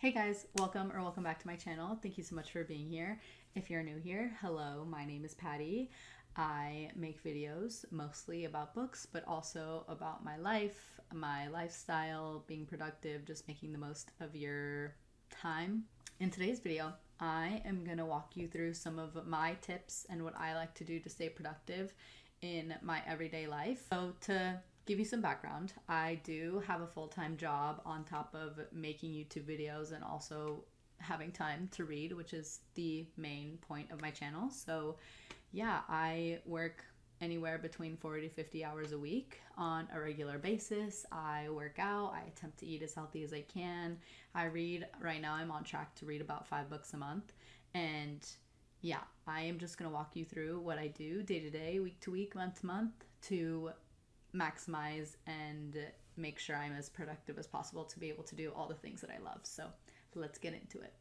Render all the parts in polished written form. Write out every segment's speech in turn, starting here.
Hey guys, welcome back to my channel. Thank you so much for being here. If you're new here, hello, my name is Patty. I make videos mostly about books, but also about my life, my lifestyle, being productive, just making the most of your time. In today's video, I am going to walk you through some of my tips and what I like to do to stay productive in my everyday life. So to give you some background, I do have a full-time job on top of making YouTube videos and also having time to read, which is the main point of my channel. So yeah, I work anywhere between 40 to 50 hours a week on a regular basis. I work out, I attempt to eat as healthy as I can. I read, right now I'm on track to read about 5 books a month. And yeah, I am just going to walk you through what I do day to day, week to week, month to month to maximize and make sure I'm as productive as possible to be able to do all the things that I love. So let's get into it.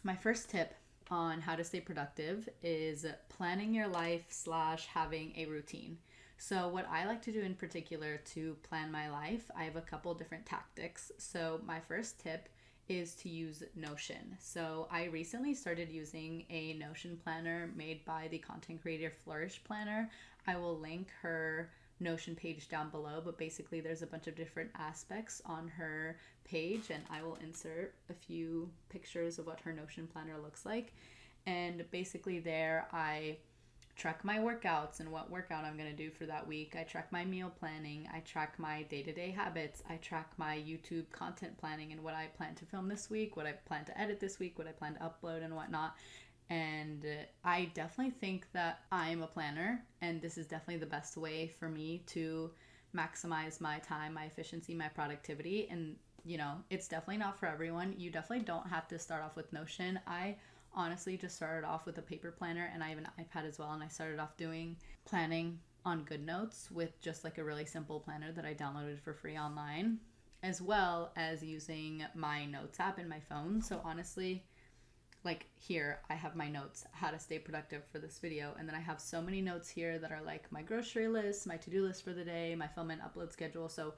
My first tip on how to stay productive is planning your life / having a routine. So what I like to do in particular to plan my life, I have a couple different tactics. So my first tip is to use Notion. So I recently started using a Notion planner made by the content creator Flourish planner. I will link her Notion page down below, but basically there's a bunch of different aspects on her page, and I will insert a few pictures of what her Notion planner looks like. And basically there I track my workouts and what workout I'm going to do for that week. I track my meal planning, I track my day-to-day habits, I track my YouTube content planning and what I plan to film this week, what I plan to edit this week, what I plan to upload and whatnot. And I definitely think that I'm a planner, and this is definitely the best way for me to maximize my time, my efficiency, my productivity. And, you know, it's definitely not for everyone. You definitely don't have to start off with Notion. I honestly just started off with a paper planner, and I have an iPad as well, and I started off doing planning on GoodNotes with just like a really simple planner that I downloaded for free online, as well as using my notes app in my phone. So honestly, like here, I have my notes, how to stay productive for this video. And then I have so many notes here that are like my grocery list, my to-do list for the day, my film and upload schedule. So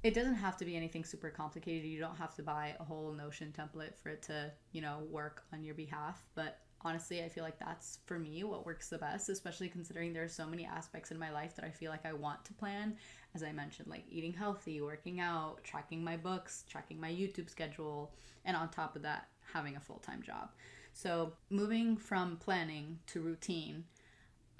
it doesn't have to be anything super complicated. You don't have to buy a whole Notion template for it to, you know, work on your behalf. But honestly, I feel like that's for me what works the best, especially considering there are so many aspects in my life that I feel like I want to plan. As I mentioned, like eating healthy, working out, tracking my books, tracking my YouTube schedule, and on top of that, having a full-time job. So moving from planning to routine,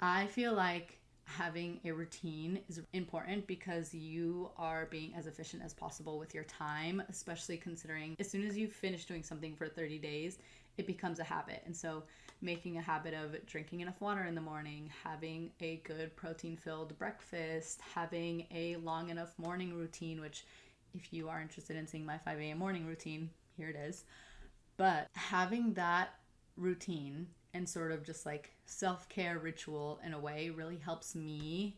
I feel like having a routine is important because you are being as efficient as possible with your time, especially considering as soon as you finish doing something for 30 days, it becomes a habit. And so making a habit of drinking enough water in the morning, having a good protein-filled breakfast, having a long enough morning routine, which if you are interested in seeing my 5 a.m. morning routine, here it is. But having that routine and sort of just like self-care ritual in a way really helps me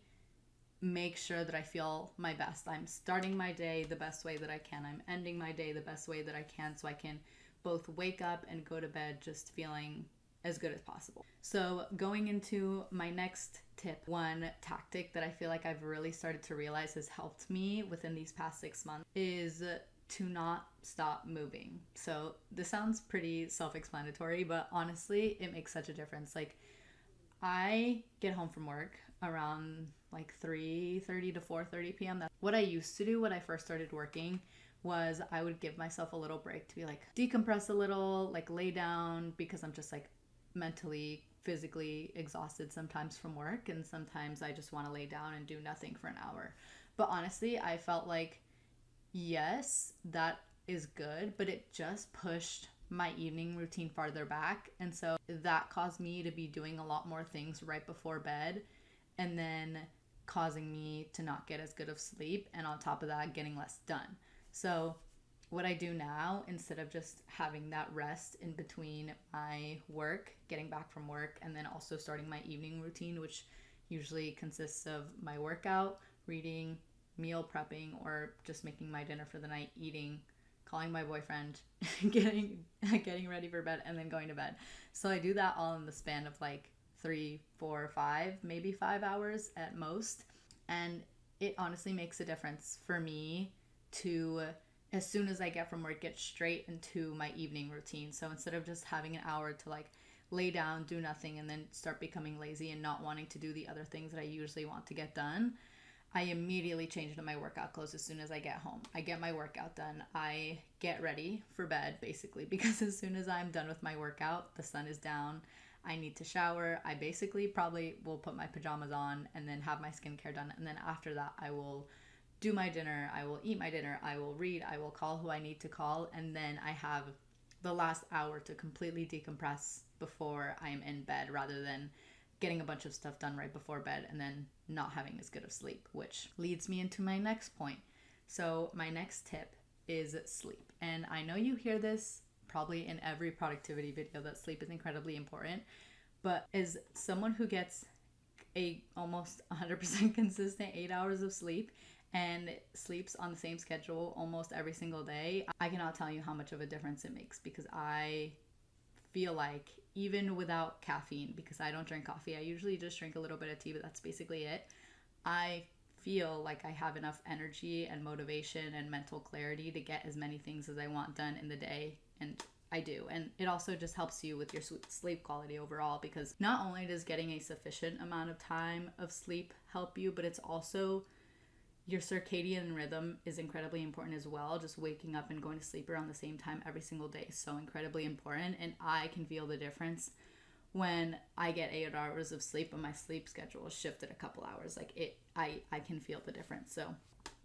make sure that I feel my best. I'm starting my day the best way that I can. I'm ending my day the best way that I can, so I can both wake up and go to bed just feeling as good as possible. So going into my next tip, one tactic that I feel like I've really started to realize has helped me within these past 6 months is to not stop moving. So this sounds pretty self-explanatory, but honestly, it makes such a difference. Like, I get home from work around like 3:30 to 4:30 p.m. That's what I used to do when I first started working. Was I would give myself a little break to be like decompress a little, like lay down, because I'm just like mentally, physically exhausted sometimes from work, and sometimes I just want to lay down and do nothing for an hour. But honestly, I felt like yes, that is good, but it just pushed my evening routine farther back. And so that caused me to be doing a lot more things right before bed, and then causing me to not get as good of sleep, and on top of that, getting less done. So what I do now, instead of just having that rest in between my work, getting back from work, and then also starting my evening routine, which usually consists of my workout, reading, meal prepping, or just making my dinner for the night, eating, calling my boyfriend, getting ready for bed, and then going to bed. So I do that all in the span of like 3, 4, 5, maybe 5 hours at most. And it honestly makes a difference for me to as soon as I get from work, get straight into my evening routine. So instead of just having an hour to like lay down, do nothing, and then start becoming lazy and not wanting to do the other things that I usually want to get done, I immediately change into my workout clothes as soon as I get home. I get my workout done. I get ready for bed, basically, because as soon as I'm done with my workout, the sun is down. I need to shower. I basically probably will put my pajamas on and then have my skincare done. And then after that, I will do my dinner. I will eat my dinner. I will read. I will call who I need to call. And then I have the last hour to completely decompress before I'm in bed, rather than getting a bunch of stuff done right before bed and then not having as good of sleep, which leads me into my next point. So my next tip is sleep. And I know you hear this probably in every productivity video that sleep is incredibly important, but as someone who gets a almost 100% consistent 8 hours of sleep and sleeps on the same schedule almost every single day, I cannot tell you how much of a difference it makes, because I feel like even without caffeine, because I don't drink coffee, I usually just drink a little bit of tea, but that's basically it. I feel like I have enough energy and motivation and mental clarity to get as many things as I want done in the day, and I do. And it also just helps you with your sleep quality overall, because not only does getting a sufficient amount of time of sleep help you, but it's also your circadian rhythm is incredibly important as well. Just waking up and going to sleep around the same time every single day is so incredibly important. And I can feel the difference when I get 8 hours of sleep and my sleep schedule is shifted a couple hours. Like I can feel the difference. So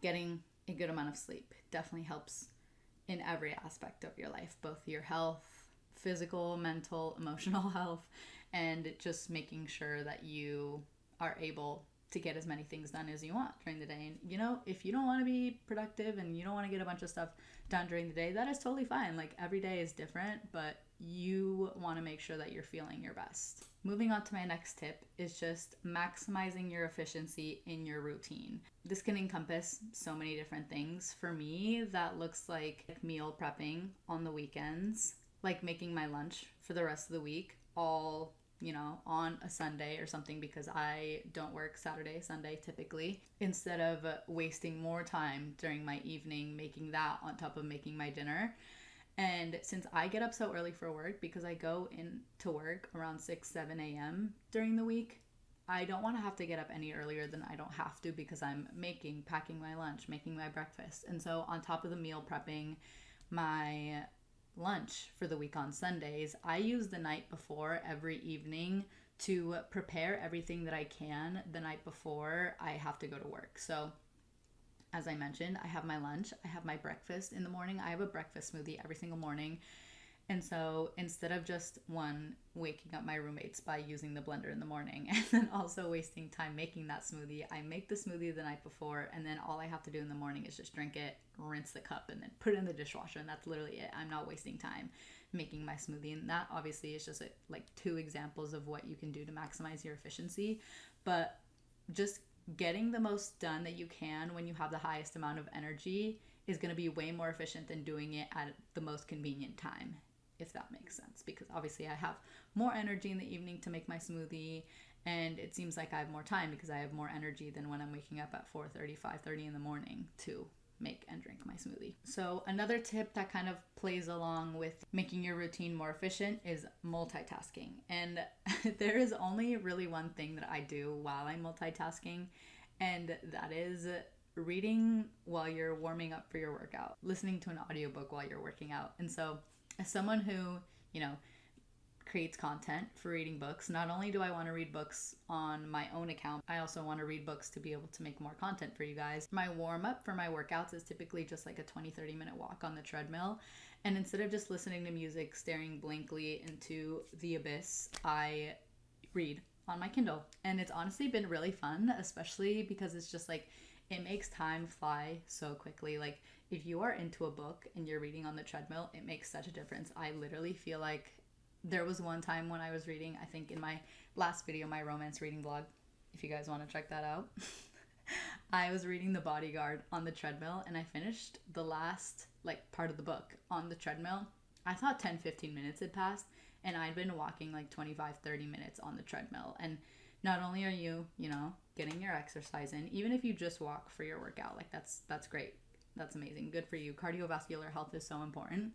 getting a good amount of sleep definitely helps in every aspect of your life, both your health, physical, mental, emotional health, and just making sure that you are able to get as many things done as you want during the day. And you know, if you don't want to be productive and you don't want to get a bunch of stuff done during the day, that is totally fine. Like, every day is different, but you want to make sure that you're feeling your best. Moving on to my next tip is just maximizing your efficiency in your routine. This can encompass so many different things. For me, that looks like meal prepping on the weekends, like making my lunch for the rest of the week all on a Sunday or something, because I don't work Saturday, Sunday typically, instead of wasting more time during my evening making that on top of making my dinner. And since I get up so early for work, because I go into work around 6, 7 a.m. during the week, I don't want to have to get up any earlier than I don't have to, because I'm packing my lunch, making my breakfast. And so on top of the meal prepping my lunch for the week on Sundays, I use the night before every evening to prepare everything that I can the night before I have to go to work. So as I mentioned, I have my lunch, I have my breakfast in the morning. I have a breakfast smoothie every single morning. And so instead of just waking up my roommates by using the blender in the morning and then also wasting time making that smoothie, I make the smoothie the night before, and then all I have to do in the morning is just drink it, rinse the cup, and then put it in the dishwasher, and that's literally it. I'm not wasting time making my smoothie. And that obviously is just like 2 examples of what you can do to maximize your efficiency. But just getting the most done that you can when you have the highest amount of energy is going to be way more efficient than doing it at the most convenient time, if that makes sense. Because obviously I have more energy in the evening to make my smoothie, and it seems like I have more time because I have more energy than when I'm waking up at 4:30, 5:30 in the morning to make and drink my smoothie. So another tip that kind of plays along with making your routine more efficient is multitasking. And there is only really one thing that I do while I'm multitasking, and that is reading while you're warming up for your workout, listening to an audiobook while you're working out. And so as someone who, creates content for reading books, not only do I want to read books on my own account, I also want to read books to be able to make more content for you guys. My warm up for my workouts is typically just like a 20-30 minute walk on the treadmill. And instead of just listening to music, staring blankly into the abyss, I read on my Kindle. And it's honestly been really fun, especially because it's just like, it makes time fly so quickly. Like, if you are into a book and you're reading on the treadmill, it makes such a difference. I literally feel like there was one time when I was reading, I think in my last video, my romance reading vlog, if you guys want to check that out, I was reading The Bodyguard on the treadmill, and I finished the last part of the book on the treadmill. I thought 10-15 minutes had passed, and I'd been walking 25-30 minutes on the treadmill. And not only are you, getting your exercise in, even if you just walk for your workout, that's great. that's amazing. Good for you. Cardiovascular health is so important.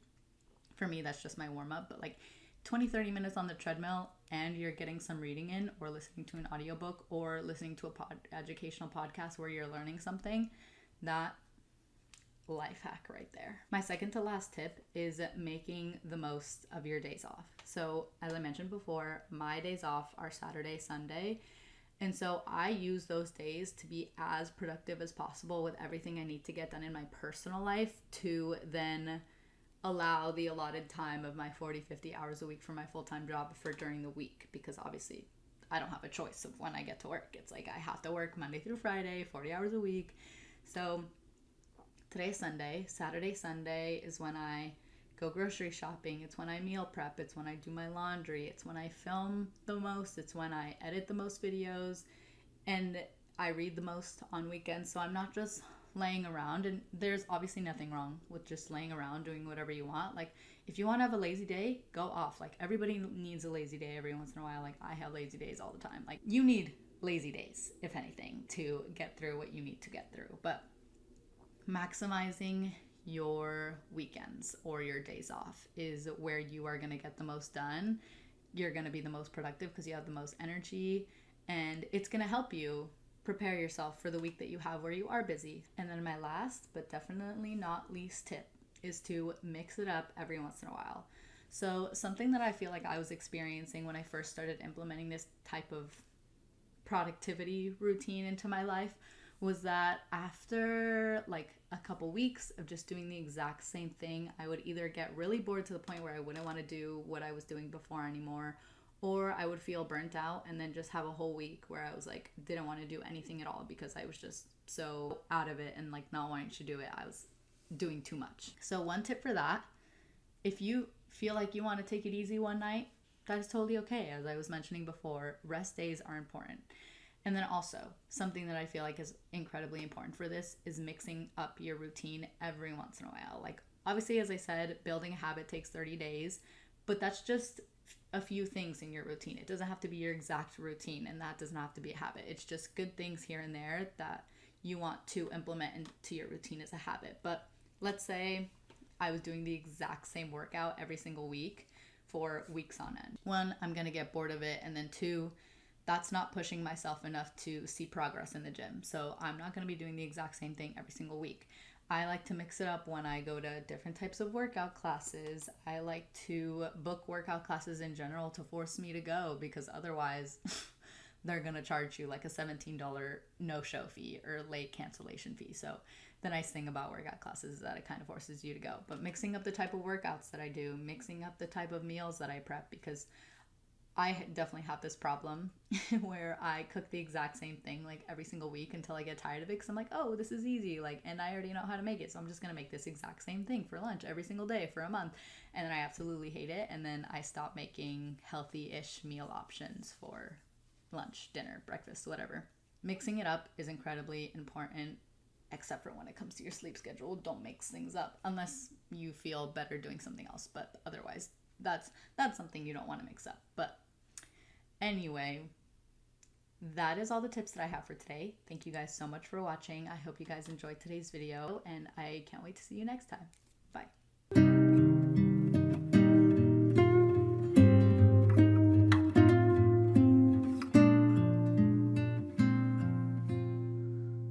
For me, that's just my warm-up, but like 20-30 minutes on the treadmill and you're getting some reading in or listening to an audiobook or listening to a educational podcast where you're learning something, that life hack right there. My second to last tip is making the most of your days off. So as I mentioned before, my days off are Saturday, Sunday. And so I use those days to be as productive as possible with everything I need to get done in my personal life to then allow the allotted time of my 40-50 hours a week for my full-time job for during the week, because obviously I don't have a choice of when I get to work. It's like I have to work Monday through Friday, 40 hours a week. So today's Sunday. Saturday, Sunday is when I go grocery shopping. It's when I meal prep. It's when I do my laundry. It's when I film the most. It's when I edit the most videos. And I read the most on weekends. So I'm not just laying around. And there's obviously nothing wrong with just laying around doing whatever you want. Like, if you want to have a lazy day, go off. Like, everybody needs a lazy day every once in a while. Like, I have lazy days all the time. Like, you need lazy days, if anything, to get through what you need to get through. But maximizing your weekends or your days off is where you are going to get the most done. You're going to be the most productive because you have the most energy, and it's going to help you prepare yourself for the week that you have where you are busy. And then my last but definitely not least tip is to mix it up every once in a while. So something that I feel like I was experiencing when I first started implementing this type of productivity routine into my life was that after like a couple weeks of just doing the exact same thing, I would either get really bored to the point where I wouldn't want to do what I was doing before anymore, or I would feel burnt out and then just have a whole week where I was like, didn't want to do anything at all because I was just so out of it and like not wanting to do it. I was doing too much. So one tip for that, if you feel like you want to take it easy one night, that is totally okay. As I was mentioning before, rest days are important. And then also, something that I feel like is incredibly important for this is mixing up your routine every once in a while. Like, obviously, as I said, building a habit takes 30 days, but that's just a few things in your routine. It doesn't have to be your exact routine, and that does not have to be a habit. It's just good things here and there that you want to implement into your routine as a habit. But let's say I was doing the exact same workout every single week for weeks on end. One, I'm going to get bored of it, and then two, that's not pushing myself enough to see progress in the gym. So I'm not going to be doing the exact same thing every single week. I like to mix it up when I go to different types of workout classes. I like to book workout classes in general to force me to go, because otherwise they're going to charge you like a $17 no-show fee or late cancellation fee. So the nice thing about workout classes is that it kind of forces you to go. But mixing up the type of workouts that I do, mixing up the type of meals that I prep, because I definitely have this problem where I cook the exact same thing like every single week until I get tired of it, because I'm like, oh, this is easy, like, and I already know how to make it, so I'm just gonna make this exact same thing for lunch every single day for a month, and then I absolutely hate it, and then I stop making healthy-ish meal options for lunch, dinner, breakfast, whatever. Mixing it up is incredibly important, except for when it comes to your sleep schedule. Don't mix things up unless you feel better doing something else, but otherwise that's something you don't want to mix up. But anyway, that is all the tips that I have for today. Thank you guys so much for watching. I hope you guys enjoyed today's video, and I can't wait to see you next time. Bye.